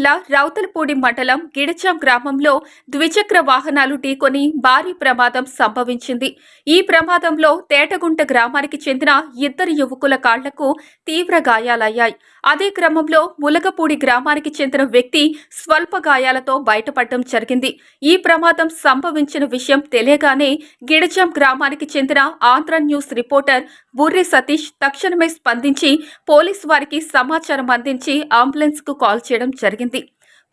జిల్లా రౌతలపూడి మండలం గిడచాం గ్రామంలో ద్విచక్ర వాహనాలు ఢీకొని భారీ ప్రమాదం సంభవించింది. ఈ ప్రమాదంలో తేటగుంట గ్రామానికి చెందిన ఇద్దరు యువకుల కాళ్లకు తీవ్ర గాయాలయ్యాయి. అదే క్రమంలో ములగపూడి గ్రామానికి చెందిన వ్యక్తి స్వల్ప గాయాలతో బయటపడడం జరిగింది. ఈ ప్రమాదం సంభవించిన విషయం తెలియగానే గిడచాం గ్రామానికి చెందిన ఆంధ్ర న్యూస్ రిపోర్టర్ బుర్రి సతీష్ తక్షణమే స్పందించి పోలీసు వారికి సమాచారం అందించి అంబులెన్స్ కు కాల్ చేయడం జరిగింది.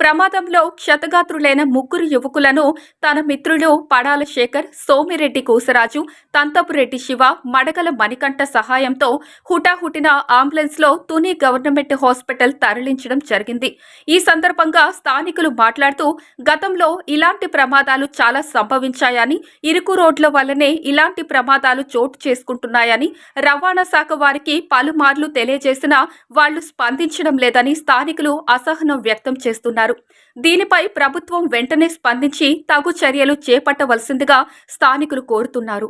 ప్రమాదంలో క్షతగాత్రులైన ముగ్గురు యువకులను తన మిత్రులు పడాల శేఖర్, సోమిరెడ్డి కోసరాజు, తంతపురెడ్డి శివ, మడగల మణికంఠ సహాయంతో హుటాహుటిన అంబులెన్స్ లో తుని గవర్నమెంట్ హాస్పిటల్ తరలించడం జరిగింది. ఈ సందర్భంగా స్థానికులు మాట్లాడుతూ గతంలో ఇలాంటి ప్రమాదాలు చాలా సంభవించాయని, ఇరుకు రోడ్ల వల్లనే ఇలాంటి ప్రమాదాలు చోటు చేసుకుంటున్నాయని, రవాణా శాఖ వారికి పలుమార్లు తెలియజేసినా వాళ్లు స్పందించడం లేదని స్థానికులు అసహనం వ్యక్తం చేస్తున్నారు. దీనిపై ప్రభుత్వం వెంటనే స్పందించి తగు చర్యలు చేపట్టవలసిందిగా స్థానికులు కోరుతున్నారు.